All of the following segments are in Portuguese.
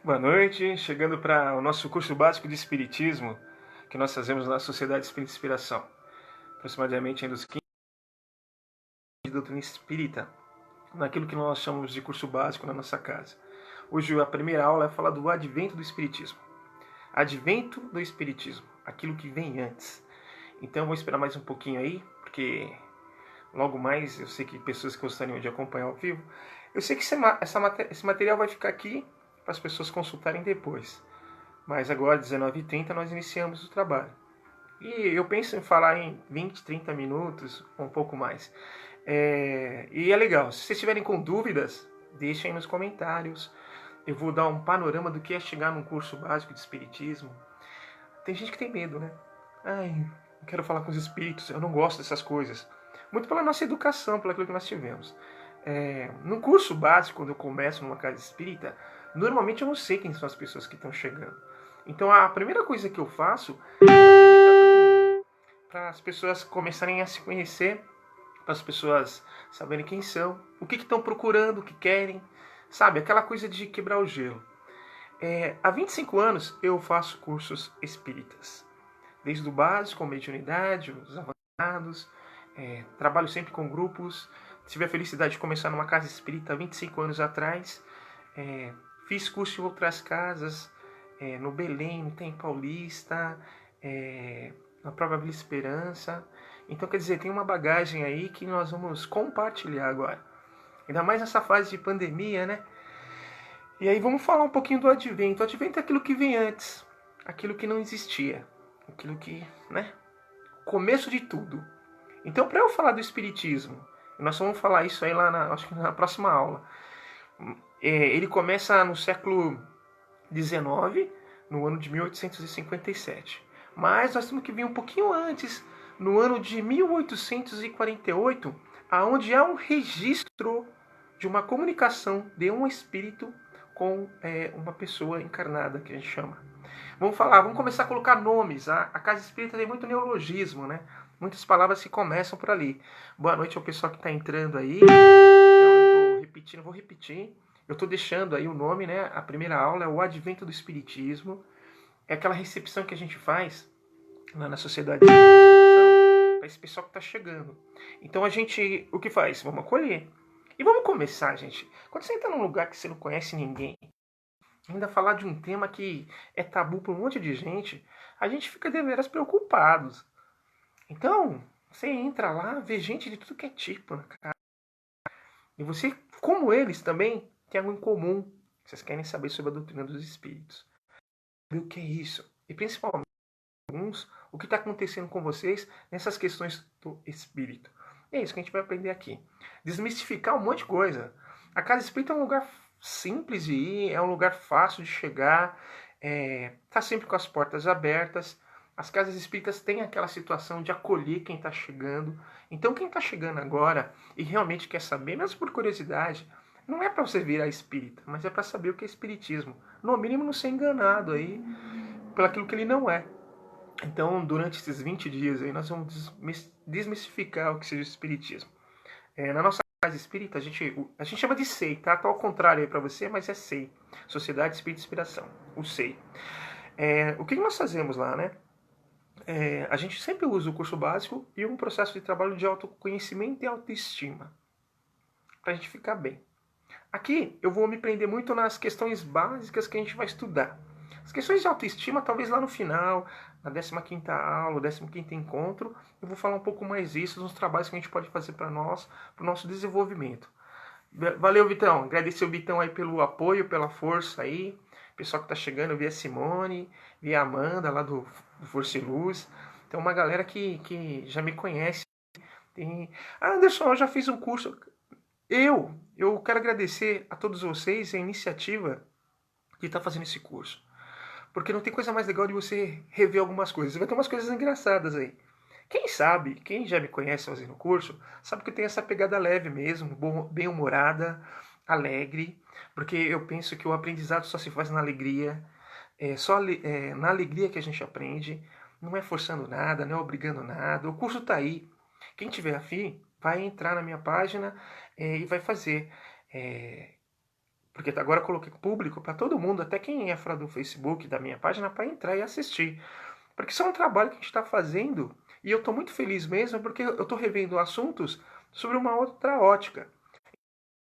Boa noite, chegando para o nosso curso básico de Espiritismo, que nós fazemos na Sociedade Espírita Inspiração, aproximadamente dos 15 de doutrina espírita, naquilo que nós chamamos de curso básico na nossa casa. Hoje a primeira aula é falar do advento do Espiritismo. Advento do Espiritismo, aquilo que vem antes. Então eu vou esperar mais um pouquinho aí, porque logo mais eu sei que pessoas que gostariam de acompanhar ao vivo, eu sei que esse material vai ficar aqui para as pessoas consultarem depois. Mas agora, às 19h30, nós iniciamos o trabalho. E eu penso em falar em 20, 30 minutos, ou um pouco mais. E é legal, se vocês tiverem com dúvidas, deixem aí nos comentários. Eu vou dar um panorama do que é chegar num curso básico de Espiritismo. Tem gente que tem medo, né? Ai, não quero falar com os espíritos, eu não gosto dessas coisas. Muito pela nossa educação, pelo aquilo que nós tivemos. No curso básico, quando eu começo numa casa espírita, normalmente eu não sei quem são as pessoas que estão chegando. Então a primeira coisa que eu faço é apresentar todo mundo, para as pessoas começarem a se conhecer, para as pessoas saberem quem são, o que estão procurando, o que querem, sabe? Aquela coisa de quebrar o gelo. Há 25 anos eu faço cursos espíritas, desde o básico, a mediunidade, os avançados, trabalho sempre com grupos. Tive a felicidade de começar numa casa espírita há 25 anos atrás. Fiz curso em outras casas, no Belém, tem Paulista, na própria Vila Esperança. Então, quer dizer, tem uma bagagem aí que nós vamos compartilhar agora. Ainda mais nessa fase de pandemia, né? E aí vamos falar um pouquinho do advento. O advento é aquilo que vem antes, aquilo que não existia, aquilo que, né? Começo de tudo. Então, para eu falar do espiritismo, nós vamos falar isso aí acho que na próxima aula. Ele começa no século XIX, no ano de 1857. Mas nós temos que vir um pouquinho antes, no ano de 1848, aonde há um registro de uma comunicação de um espírito com uma pessoa encarnada, que a gente chama. Vamos começar a colocar nomes. A casa espírita tem muito neologismo, né? Muitas palavras que começam por ali. Boa noite ao pessoal que está entrando aí. Então eu estou repetindo, vou repetir. Eu estou deixando aí o nome, né? A primeira aula é o Advento do Espiritismo. É aquela recepção que a gente faz lá na sociedade para esse pessoal que está chegando. Então a gente, o que faz? Vamos acolher. E vamos começar, gente. Quando você entra num lugar que você não conhece ninguém, ainda falar de um tema que é tabu para um monte de gente, a gente fica deveras preocupados. Então, você entra lá, vê gente de tudo que é tipo, né, cara? E você, como eles também, tem algo em comum. Vocês querem saber sobre a doutrina dos espíritos. O que é isso? E principalmente, o que está acontecendo com vocês nessas questões do espírito. E é isso que a gente vai aprender aqui. Desmistificar um monte de coisa. A casa espírita é um lugar simples de ir, é um lugar fácil de chegar, tá sempre com as portas abertas. As casas espíritas têm aquela situação de acolher quem está chegando. Então quem está chegando agora e realmente quer saber, mesmo por curiosidade, não é para você virar espírita, mas é para saber o que é espiritismo. No mínimo não ser enganado aí pelo aquilo que ele não é. Então, durante esses 20 dias aí, nós vamos desmistificar o que seja o espiritismo. Na nossa casa espírita, a gente chama de SEI, tá? Tá ao contrário aí para você, mas é SEI. Sociedade Espírita Inspiração, o SEI. O que nós fazemos lá, né? A gente sempre usa o curso básico e um processo de trabalho de autoconhecimento e autoestima, para a gente ficar bem. Aqui eu vou me prender muito nas questões básicas que a gente vai estudar. As questões de autoestima, talvez lá no final, na 15ª aula, 15º encontro, eu vou falar um pouco mais disso, nos trabalhos que a gente pode fazer para nós, para o nosso desenvolvimento. Valeu, Vitão. Agradecer o Vitão aí pelo apoio, pela força aí. Pessoal que tá chegando, eu vi a Simone, vi a Amanda lá do Força e Luz. Tem uma galera que já me conhece. Anderson, eu já fiz um curso. Eu quero agradecer a todos vocês a iniciativa de estar fazendo esse curso. Porque não tem coisa mais legal de você rever algumas coisas. Vai ter umas coisas engraçadas aí. Quem sabe, quem já me conhece fazendo o curso, sabe que eu tenho essa pegada leve mesmo, bem-humorada, alegre, porque eu penso que o aprendizado só se faz na alegria, na alegria que a gente aprende, não é forçando nada, não é obrigando nada. O curso está aí. Quem tiver afim, vai entrar na minha página e vai fazer. Porque agora eu coloquei público para todo mundo, até quem é fora do Facebook, da minha página, para entrar e assistir. Porque isso é um trabalho que a gente está fazendo e eu estou muito feliz mesmo porque eu estou revendo assuntos sobre uma outra ótica.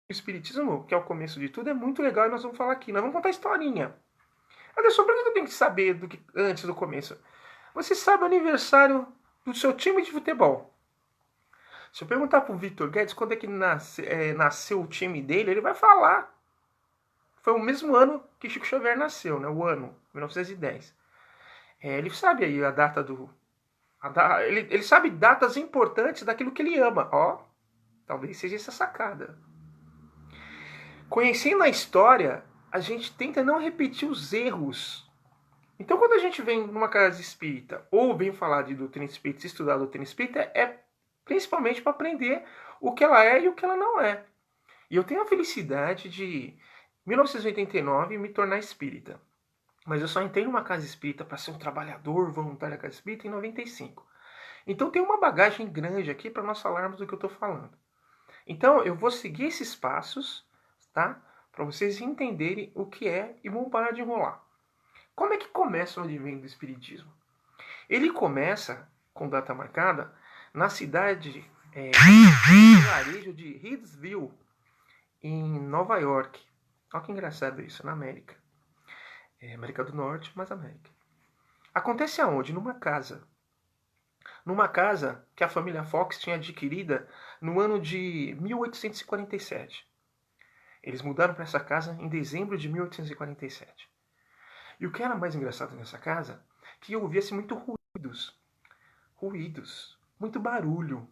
O Espiritismo, que é o começo de tudo, é muito legal e nós vamos falar aqui. Nós vamos contar a historinha. Anderson, por que eu tenho que saber antes do começo? Você sabe o aniversário do seu time de futebol. Se eu perguntar para o Victor Guedes quando é que nasceu o time dele, ele vai falar. Foi o mesmo ano que Chico Xavier nasceu, né? O ano, 1910. Ele sabe aí a data do... Ele sabe datas importantes daquilo que ele ama. Talvez seja essa sacada. Conhecendo a história, a gente tenta não repetir os erros. Então, quando a gente vem numa casa espírita, ou vem falar de doutrina espírita, estudar a doutrina espírita, é principalmente para aprender o que ela é e o que ela não é. E eu tenho a felicidade de, em 1989, me tornar espírita. Mas eu só entrei numa casa espírita para ser um trabalhador voluntário da casa espírita em 95. Então tem uma bagagem grande aqui para nós falarmos do que eu estou falando. Então eu vou seguir esses passos, tá? Para vocês entenderem o que é e vão parar de enrolar. Como é que começa o advento do espiritismo? Ele começa, com data marcada, na cidade vilarejo de Hillsville, em Nova York. Olha que engraçado isso, na América. América do Norte, mas América. Acontece aonde? Numa casa. Numa casa que a família Fox tinha adquirida no ano de 1847. Eles mudaram para essa casa em dezembro de 1847. E o que era mais engraçado nessa casa, que ouvia-se muito ruídos, muito barulho.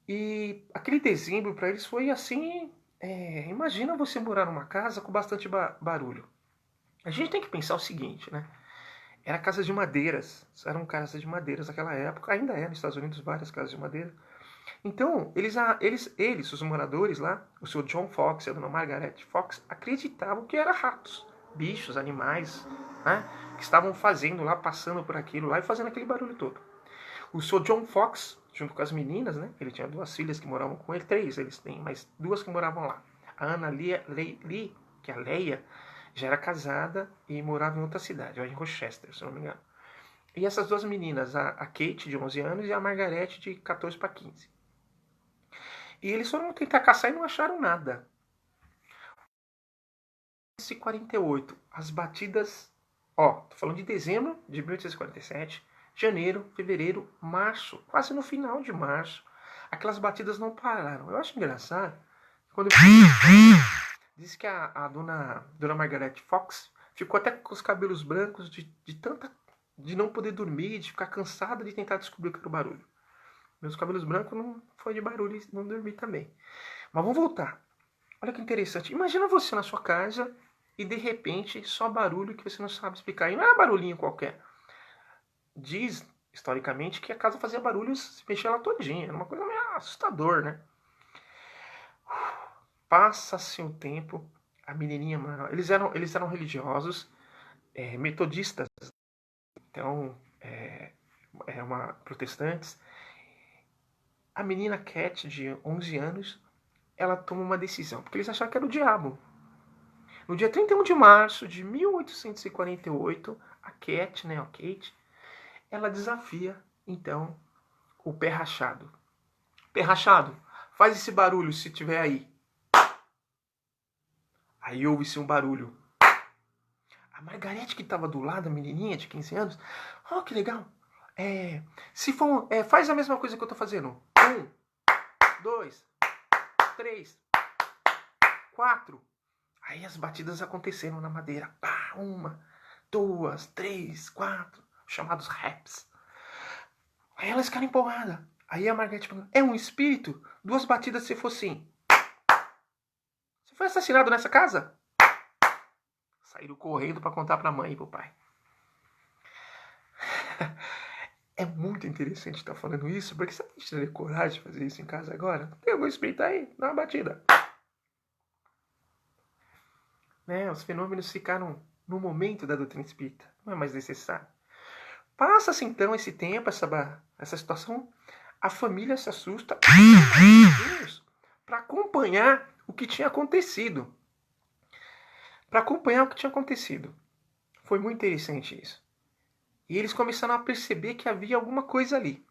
E aquele dezembro para eles foi assim, imagina você morar numa casa com bastante barulho. A gente tem que pensar o seguinte, né? Era casas de madeiras, eram casas de madeiras naquela época, ainda é nos Estados Unidos várias casas de madeira. Então, eles, os moradores lá, o Sr. John Fox e a Dona Margaret Fox, acreditavam que eram ratos, bichos, animais, né? Que estavam fazendo lá, passando por aquilo lá e fazendo aquele barulho todo. O Sr. John Fox, junto com as meninas, né? Ele tinha 2 filhas que moravam com ele, 3 eles têm, mas 2 que moravam lá. A Ana Lee, que é a Leia, já era casada e morava em outra cidade, em Rochester, se não me engano. E essas 2 meninas, a Kate, de 11 anos, e a Margaret, de 14 para 15. E eles foram tentar caçar e não acharam nada. 1948, as batidas... tô falando de dezembro de 1847, janeiro, fevereiro, março, quase no final de março. Aquelas batidas não pararam. Eu acho engraçado, quando eu diz que a dona Margaret Fox ficou até com os cabelos brancos de não poder dormir, de ficar cansada de tentar descobrir o que era o barulho. Meus cabelos brancos não foi de barulho e não dormi também. Mas vamos voltar. Olha que interessante. Imagina você na sua casa e de repente só barulho que você não sabe explicar. E não era barulhinho qualquer. Diz, historicamente, que a casa fazia barulhos, se mexia ela todinha. Era uma coisa meio assustador, né? Passa-se o tempo, a menininha, mano, eles eram religiosos, metodistas, então, protestantes. A menina Cat, de 11 anos, ela toma uma decisão, porque eles acharam que era o diabo. No dia 31 de março de 1848, a Kate, ela desafia, então, o pé rachado. Pé rachado, faz esse barulho se tiver aí. Aí ouve-se um barulho. A Margarete, que estava do lado, a menininha de 15 anos, que legal. Faz a mesma coisa que eu estou fazendo. 1, 2, 3, 4. Aí as batidas aconteceram na madeira. 1, 2, 3, 4. Chamados raps. Aí elas ficaram empolgadas. Aí a Margarete falou, é um espírito? 2 batidas se for assim. Você foi assassinado nessa casa? Saíram correndo para contar para a mãe e para o pai. É muito interessante estar falando isso, porque se a gente ter coragem de fazer isso em casa agora, tem algum espírito aí, dá uma batida. Os fenômenos ficaram no momento da doutrina espírita, não é mais necessário. Passa-se então esse tempo, essa situação, a família se assusta para acompanhar o que tinha acontecido, para acompanhar o que tinha acontecido. Foi muito interessante isso. E eles começaram a perceber que havia alguma coisa ali.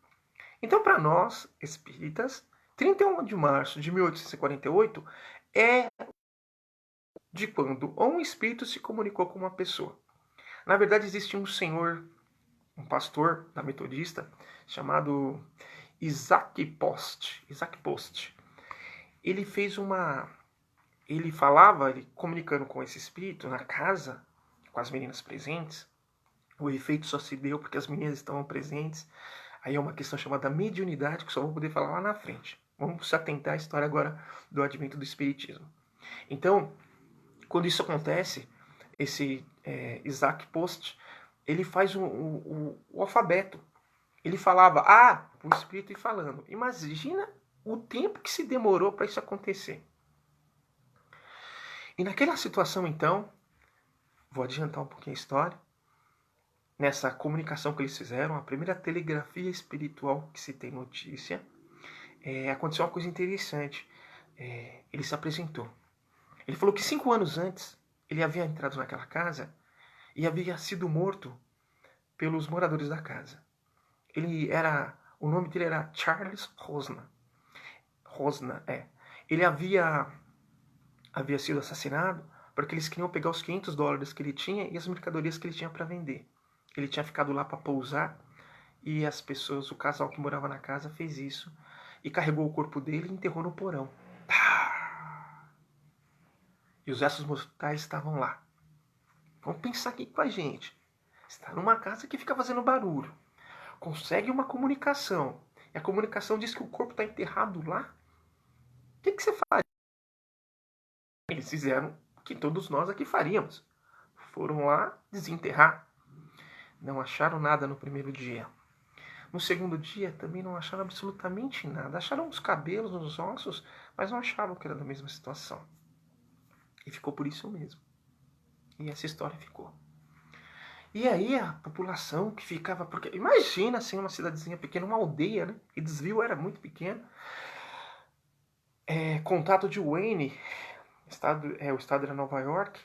Então, para nós, espíritas, 31 de março de 1848 é de quando um espírito se comunicou com uma pessoa. Na verdade, existe um senhor, um pastor da metodista, chamado Isaac Post. Isaac Post. Ele fez uma... Ele falava, ele comunicando com esse espírito na casa, com as meninas presentes. O efeito só se deu porque as meninas estavam presentes. Aí é uma questão chamada mediunidade, que só vou poder falar lá na frente. Vamos se atentar à história agora do advento do espiritismo. Então, quando isso acontece, esse Isaac Post, ele faz o alfabeto. Ele falava, o espírito ia falando. Imagina o tempo que se demorou para isso acontecer. E naquela situação, então, vou adiantar um pouquinho a história, nessa comunicação que eles fizeram, a primeira telegrafia espiritual que se tem notícia, aconteceu uma coisa interessante. Ele se apresentou. Ele falou que 5 anos antes, ele havia entrado naquela casa e havia sido morto pelos moradores da casa. O nome dele era Charles Rosna. Ele havia sido assassinado porque eles queriam pegar os $500 que ele tinha e as mercadorias que ele tinha para vender. Ele tinha ficado lá para pousar e as pessoas, o casal que morava na casa, fez isso e carregou o corpo dele e enterrou no porão. E os restos mortais estavam lá. Vamos pensar aqui com a gente. Está numa casa que fica fazendo barulho. Consegue uma comunicação. E a comunicação diz que o corpo está enterrado lá. O que você faz? Eles fizeram o que todos nós aqui faríamos. Foram lá desenterrar. Não acharam nada no primeiro dia. No segundo dia também não acharam absolutamente nada. Acharam os cabelos, os ossos, mas não achavam que era da mesma situação. E ficou por isso mesmo. E essa história ficou. E aí a população que ficava... Porque imagina assim, uma cidadezinha pequena, uma aldeia, né? E Desvio era muito pequeno. Contato de Wayne, o estado era Nova York.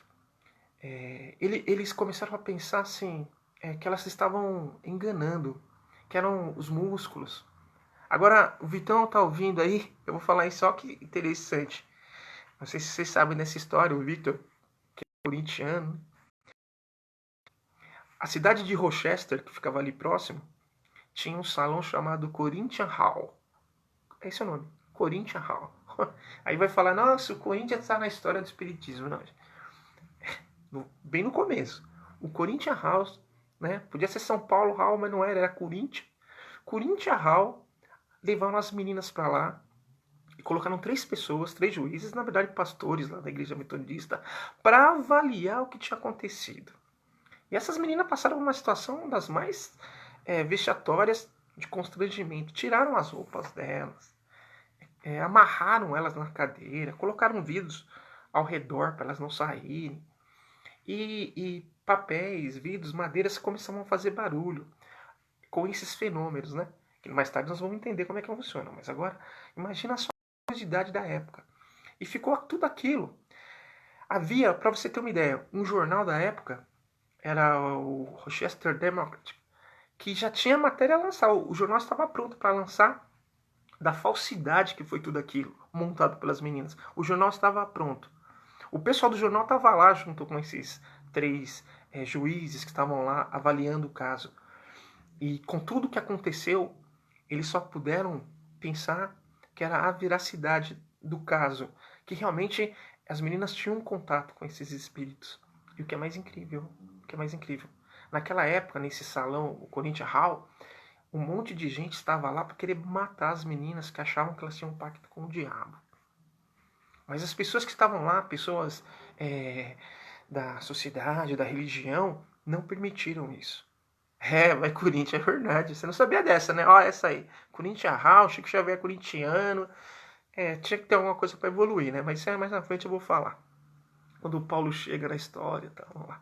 Eles começaram a pensar assim, que elas estavam enganando, que eram os músculos. Agora, o Vitão tá ouvindo aí, eu vou falar isso, só que interessante. Não sei se vocês sabem dessa história, o Victor, que é corintiano. A cidade de Rochester, que ficava ali próximo, tinha um salão chamado Corinthians Hall. Esse é o nome, Corinthians Hall. Aí vai falar, nossa, o Corinthians está na história do espiritismo. Não, bem no começo. O Corinthians Hall, né? Podia ser São Paulo Hall, mas não era Corinthians. Corinthians Hall, levaram as meninas para lá e colocaram 3 pessoas, 3 juízes, na verdade pastores lá da igreja metodista, para avaliar o que tinha acontecido. E essas meninas passaram uma situação das mais vexatórias de constrangimento. Tiraram as roupas delas, amarraram elas na cadeira, colocaram vidros ao redor para elas não saírem. E papéis, vidros, madeiras começavam a fazer barulho com esses fenômenos, né? Que mais tarde nós vamos entender como é que funciona. Mas agora, imagina só a curiosidade da época. E ficou tudo aquilo. Havia, para você ter uma ideia, um jornal da época, era o Rochester Democrat, que já tinha matéria a lançar. O jornal estava pronto para lançar, da falsidade que foi tudo aquilo, montado pelas meninas. O jornal estava pronto. O pessoal do jornal estava lá junto com esses 3 juízes que estavam lá avaliando o caso. E com tudo que aconteceu, eles só puderam pensar que era a veracidade do caso, que realmente as meninas tinham contato com esses espíritos. E o que é mais incrível, naquela época, nesse salão, o Corinthians Hall, um monte de gente estava lá para querer matar as meninas que achavam que elas tinham um pacto com o diabo. Mas as pessoas que estavam lá, pessoas da sociedade, da religião, não permitiram isso. Vai Corinthians, é verdade. Você não sabia dessa, né? Ó, essa aí. Corinthians Hall, Chico Xavier corintiano. Tinha que ter alguma coisa para evoluir, né? Mas isso mais na frente eu vou falar. Quando o Paulo chega na história, tá? Vamos lá.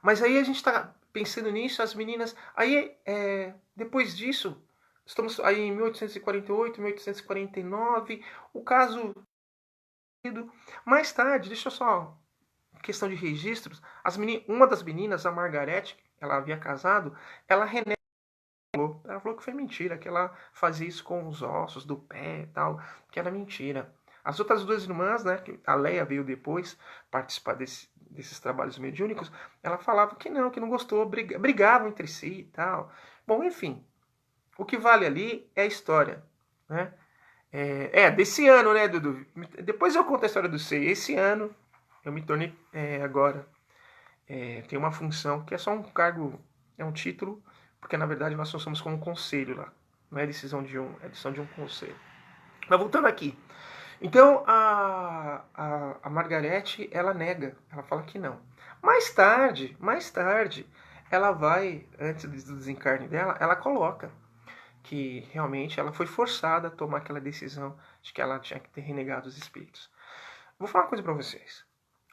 Mas aí a gente tá pensando nisso, as meninas... Aí, depois disso, estamos aí em 1848, 1849, o caso Mais tarde, deixa eu só, questão de registros, uma das meninas, a Margarete, ela havia casado, ela renegou. Ela falou que foi mentira, que ela fazia isso com os ossos do pé e tal, que era mentira. As outras duas irmãs, né, que a Leia veio depois participar desses trabalhos mediúnicos, ela falava que não gostou, brigavam entre si e tal. Bom, enfim, o que vale ali é a história, né? Desse ano, né, Dudu? Depois eu conto a história do SEI. Esse ano eu me tornei agora. Tem uma função que é só um cargo, é um título, porque na verdade nós só somos como um conselho lá. Não é decisão de um, é decisão de um conselho. Mas voltando aqui. Então a Margarete, ela nega, ela fala que não. Mais tarde, ela vai, antes do desencarne dela, ela coloca que realmente ela foi forçada a tomar aquela decisão de que ela tinha que ter renegado os espíritos. Vou falar uma coisa para vocês.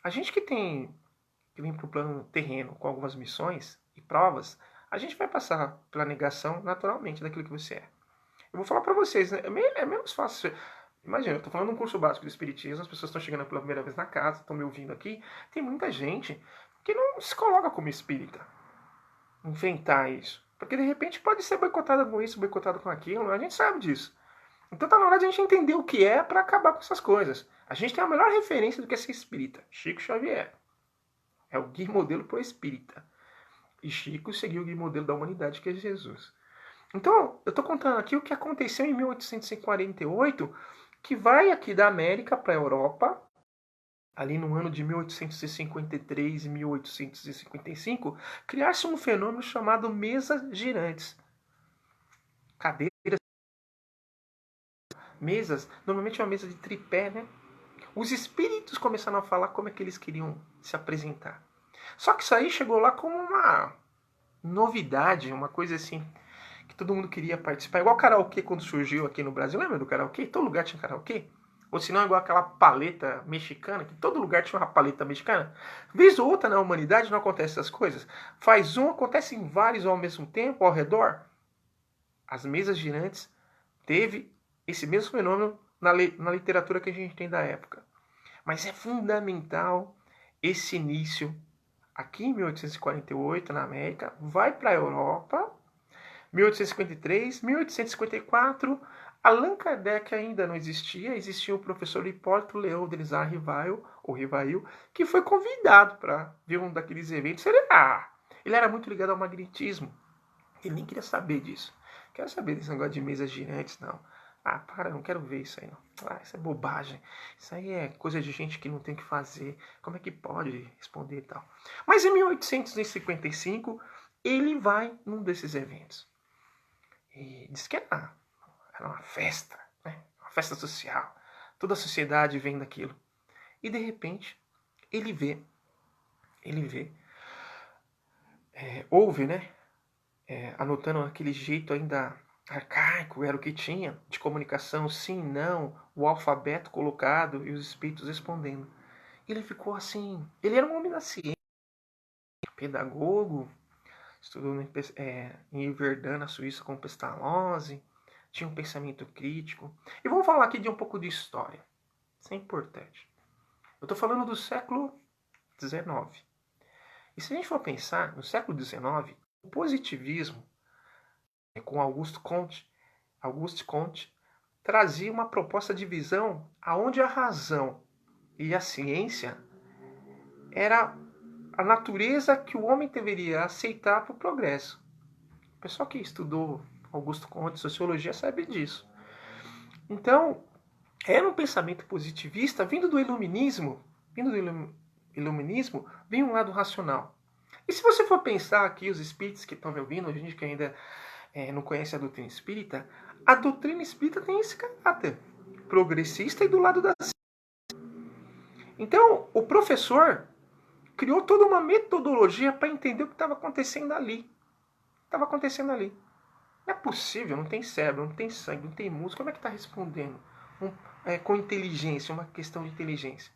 A gente que vem para o plano terreno com algumas missões e provas, a gente vai passar pela negação naturalmente daquilo que você é. Eu vou falar para vocês, né? É menos fácil. Imagina, eu estou falando de um curso básico de espiritismo, as pessoas estão chegando pela primeira vez na casa, estão me ouvindo aqui. Tem muita gente que não se coloca como espírita. Enfrentar isso. Porque de repente pode ser boicotada com isso, boicotada com aquilo, a gente sabe disso. Então tá na hora de a gente entender o que é para acabar com essas coisas. A gente tem a melhor referência do que é ser espírita, Chico Xavier. É o guia modelo pro espírita. E Chico seguiu o guia modelo da humanidade, que é Jesus. Então, eu estou contando aqui o que aconteceu em 1848, que vai aqui da América para a Europa, ali no ano de 1853 e 1855, criar-se um fenômeno chamado mesas girantes. Cadeiras, mesas, normalmente é uma mesa de tripé, né? Os espíritos começaram a falar como é que eles queriam se apresentar. Só que isso aí chegou lá como uma novidade, uma coisa assim, que todo mundo queria participar. Igual o karaokê quando surgiu aqui no Brasil. Lembra do karaokê? Todo lugar tinha karaokê. Ou se não, igual aquela paleta mexicana, que todo lugar tinha uma paleta mexicana. Vez ou outra na humanidade não acontece essas coisas. Faz um, acontece em vários ao mesmo tempo, ao redor. As mesas girantes teve esse mesmo fenômeno na literatura que a gente tem da época. Mas é fundamental esse início aqui em 1848, na América, vai para a Europa, 1853, 1854, Allan Kardec ainda não existia, existia o professor Hipólito Leão Delisar Rivail, que foi convidado para ver um daqueles eventos. Ele era muito ligado ao magnetismo, ele nem queria saber disso. Quero saber desse negócio de mesas girantes, não. Não quero ver isso aí, não. Isso é bobagem. Isso aí é coisa de gente que não tem o que fazer. Como é que pode responder e tal? Mas em 1855, ele vai num desses eventos. E diz que era uma festa, né? Uma festa social. Toda a sociedade vendo aquilo. E de repente, ele vê, ouve, né? Anotando aquele jeito ainda arcaico, era o que tinha, de comunicação, sim, não, o alfabeto colocado e os espíritos respondendo. Ele ficou assim, ele era um homem da ciência, pedagogo, estudou em Verdun, na Suíça, com Pestalozzi, tinha um pensamento crítico. E vamos falar aqui de um pouco de história, isso é importante. Eu estou falando do século XIX. E se a gente for pensar, no século XIX, o positivismo, com Auguste Comte, trazia uma proposta de visão aonde a razão e a ciência era a natureza que o homem deveria aceitar para o progresso. O pessoal que estudou Auguste Comte, sociologia, sabe disso. Então, era um pensamento positivista vindo do iluminismo. Vem um lado racional. E se você for pensar aqui, os espíritos que estão me ouvindo, a gente que ainda não conhece a doutrina espírita, a doutrina espírita tem esse caráter progressista e do lado da ciência. Então, o professor criou toda uma metodologia para entender o que estava acontecendo ali. Não é possível, não tem cérebro, não tem sangue, não tem músculo. Como é que está respondendo? Com inteligência, uma questão de inteligência.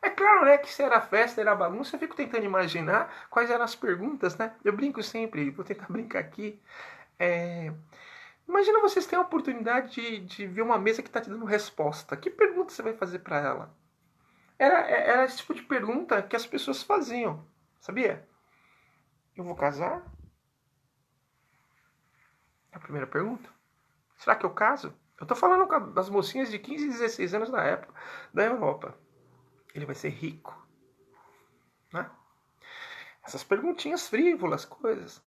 É claro, né, que se era festa, era bagunça, eu fico tentando imaginar quais eram as perguntas, né? Eu brinco sempre, vou tentar brincar aqui. Imagina vocês terem a oportunidade de ver uma mesa que está te dando resposta. Que pergunta você vai fazer para ela? Era esse tipo de pergunta que as pessoas faziam, sabia? Eu vou casar? É a primeira pergunta. Será que eu caso? Eu tô falando das mocinhas de 15 e 16 anos da época, da Europa. Ele vai ser rico, né? Essas perguntinhas frívolas, coisas.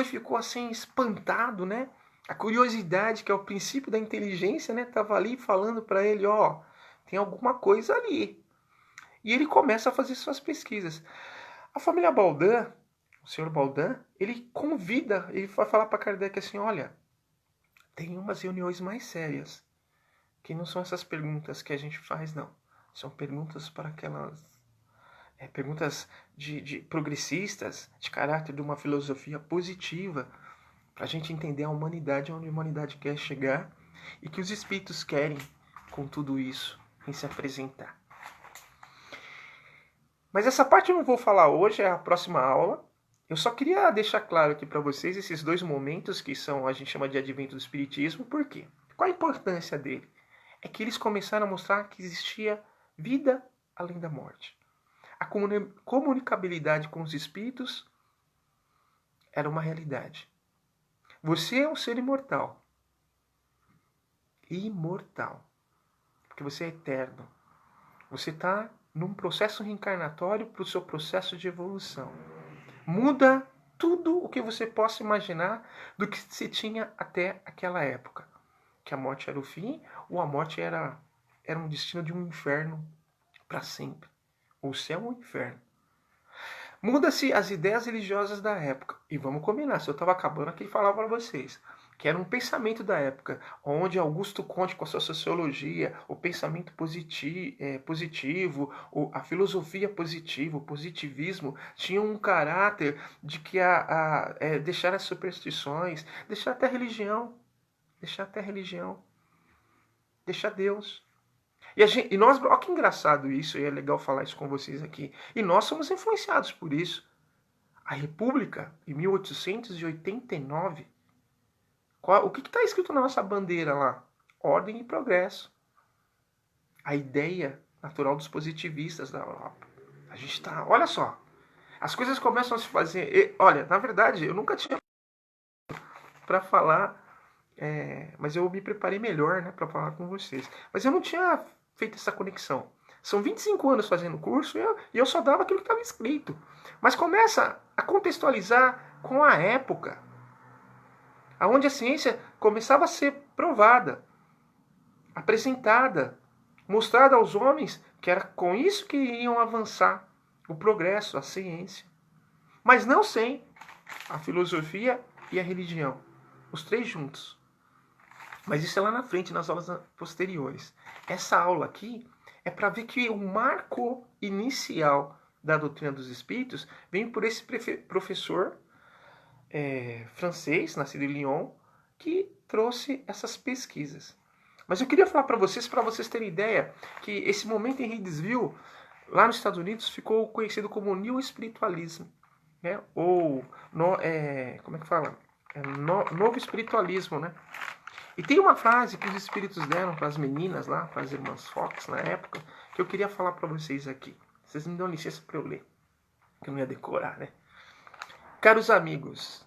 Ficou assim espantado, né? A curiosidade, que é o princípio da inteligência, né? Tava ali falando para ele, ó, tem alguma coisa ali. E ele começa a fazer suas pesquisas. A família Baudin, o senhor Baudin, ele convida, ele vai falar para Kardec assim, olha, tem umas reuniões mais sérias, que não são essas perguntas que a gente faz, não. São perguntas para aquelas perguntas de progressistas, de caráter de uma filosofia positiva, para a gente entender a humanidade, onde a humanidade quer chegar e que os espíritos querem com tudo isso em se apresentar. Mas essa parte eu não vou falar hoje, é a próxima aula. Eu só queria deixar claro aqui para vocês esses dois momentos que são, a gente chama de advento do espiritismo. Por quê? Qual a importância dele? É que eles começaram a mostrar que existia vida além da morte. A comunicabilidade com os espíritos era uma realidade. Você é um ser imortal. Imortal. Porque você é eterno. Você está num processo reencarnatório para o seu processo de evolução. Muda tudo o que você possa imaginar do que se tinha até aquela época. Que a morte era o fim, ou a morte era um destino de um inferno para sempre. O céu ou o inferno. Muda-se as ideias religiosas da época. E vamos combinar, se eu estava acabando aqui, falava para vocês que era um pensamento da época, onde Augusto Comte, com a sua sociologia, o pensamento positivo, a filosofia positiva, o positivismo, tinha um caráter de que deixar as superstições, deixar até a religião, deixar Deus. E nós, olha que engraçado isso, e é legal falar isso com vocês aqui. E nós somos influenciados por isso. A República, em 1889, o que está escrito na nossa bandeira lá? Ordem e progresso. A ideia natural dos positivistas da Europa. A gente está, olha só, as coisas começam a se fazer. Olha, na verdade, eu nunca tinha para falar, mas eu me preparei melhor, né, para falar com vocês. Mas eu não tinha feito essa conexão. São 25 anos fazendo curso e eu só dava aquilo que estava escrito. Mas começa a contextualizar com a época, onde a ciência começava a ser provada, apresentada, mostrada aos homens que era com isso que iriam avançar o progresso, a ciência. Mas não sem a filosofia e a religião, os três juntos. Mas isso é lá na frente, nas aulas posteriores. Essa aula aqui é para ver que o marco inicial da doutrina dos espíritos vem por esse professor francês, nascido em Lyon, que trouxe essas pesquisas. Mas eu queria falar para vocês terem ideia, que esse momento em Higgsville, lá nos Estados Unidos, ficou conhecido como New Spiritualism, né? Ou, como é que fala? Novo Espiritualismo, né? E tem uma frase que os espíritos deram para as meninas lá, para as irmãs Fox na época, que eu queria falar para vocês aqui. Vocês me dão licença para eu ler, que eu não ia decorar, né? Caros amigos,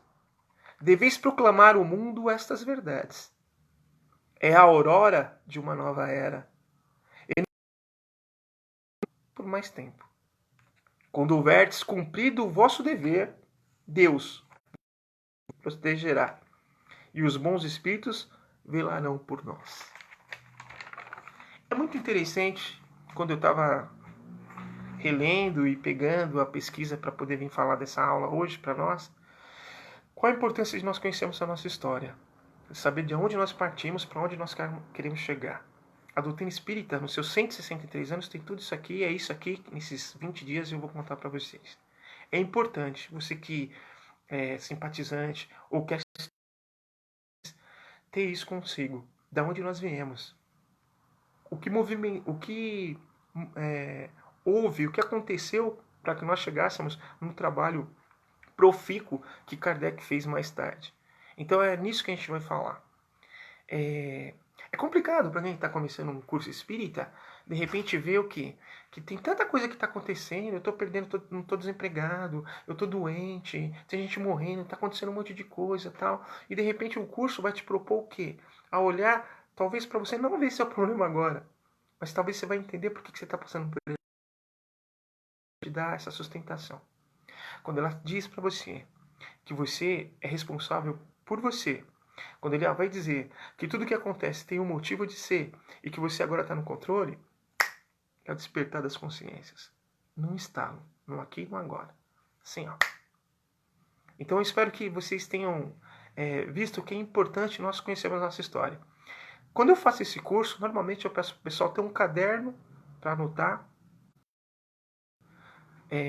deveis proclamar ao mundo estas verdades. É a aurora de uma nova era. E por mais tempo. Quando houverdes cumprido o vosso dever, Deus protegerá. E os bons espíritos velarão por nós. É muito interessante, quando eu estava relendo e pegando a pesquisa para poder vir falar dessa aula hoje para nós, qual a importância de nós conhecermos a nossa história, saber de onde nós partimos, para onde nós queremos chegar. A doutrina espírita, nos seus 163 anos, tem tudo isso aqui, é isso aqui, nesses 20 dias eu vou contar para vocês. É importante, você que é simpatizante ou quer ter isso consigo, da onde nós viemos. O que houve, o que aconteceu para que nós chegássemos no trabalho profícuo que Kardec fez mais tarde. Então é nisso que a gente vai falar. É complicado para quem está começando um curso espírita, de repente ver o quê? Que tem tanta coisa que está acontecendo, eu estou perdendo, não estou desempregado, eu estou doente, tem gente morrendo, está acontecendo um monte de coisa tal. E de repente o curso vai te propor o quê? A olhar, talvez para você não ver esse é o problema agora, mas talvez você vai entender por que você está passando por ele, te dar essa sustentação. Quando ela diz para você que você é responsável por você, quando ele vai dizer que tudo que acontece tem um motivo de ser e que você agora está no controle, é o despertar das consciências. Num estalo, no aqui e no agora. Assim, ó. Então eu espero que vocês tenham visto que é importante nós conhecermos a nossa história. Quando eu faço esse curso, normalmente eu peço para o pessoal ter um caderno para anotar.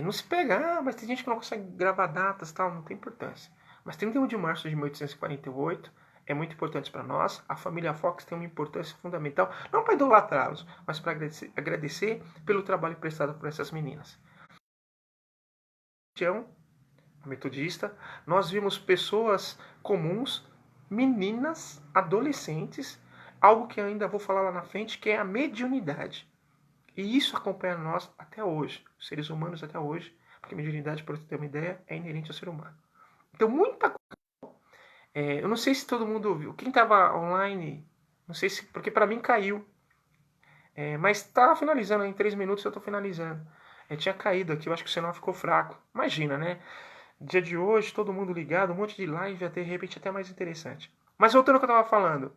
Não se pega, mas tem gente que não consegue gravar datas e tal, não tem importância. Mas 31 de março de 1848 é muito importante para nós. A família Fox tem uma importância fundamental, não para idolatrá-los, mas para agradecer pelo trabalho prestado por essas meninas. Metodista, nós vimos pessoas comuns, meninas, adolescentes, algo que ainda vou falar lá na frente, que é a mediunidade. E isso acompanha nós até hoje, os seres humanos até hoje, porque a mediunidade, para você ter uma ideia, é inerente ao ser humano. Então, muita coisa. Eu não sei se todo mundo ouviu. Quem estava online, não sei se. Porque para mim caiu. Mas está finalizando, em 3 minutos eu estou finalizando. Tinha caído aqui, eu acho que o sinal ficou fraco. Imagina, né? Dia de hoje, todo mundo ligado, um monte de live, de repente até mais interessante. Mas voltando ao que eu estava falando.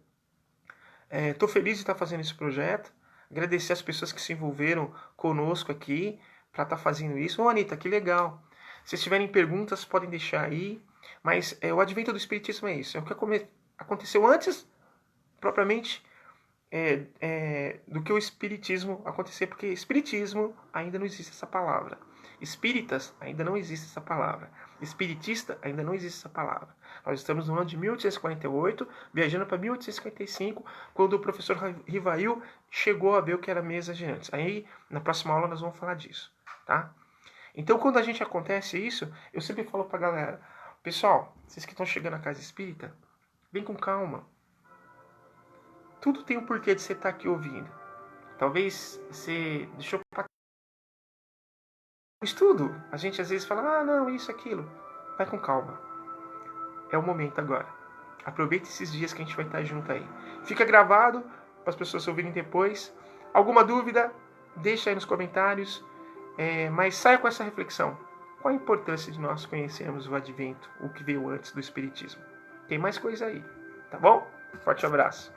Estou feliz de estar fazendo esse projeto. Agradecer as pessoas que se envolveram conosco aqui para estar fazendo isso. Ô, Anitta, que legal. Se tiverem perguntas, podem deixar aí. Mas o advento do Espiritismo é isso. É o que aconteceu antes, propriamente, do que o Espiritismo acontecer. Porque Espiritismo ainda não existe essa palavra. Espíritas ainda não existe essa palavra. Espiritista ainda não existe essa palavra. Nós estamos no ano de 1848, viajando para 1855, quando o professor Rivail chegou a ver o que era mesa de antes. Aí, na próxima aula, nós vamos falar disso, tá? Então, quando a gente acontece isso, eu sempre falo pra galera, pessoal, vocês que estão chegando na casa espírita, vem com calma. Tudo tem um porquê de você estar aqui ouvindo. Talvez você deixou pra estudo. A gente às vezes fala, não, isso, aquilo. Vai com calma. É o momento agora. Aproveite esses dias que a gente vai estar junto aí. Fica gravado para as pessoas ouvirem depois. Alguma dúvida? Deixa aí nos comentários. Mas saia com essa reflexão. Qual a importância de nós conhecermos o advento, o que veio antes do Espiritismo? Tem mais coisa aí, tá bom? Forte abraço.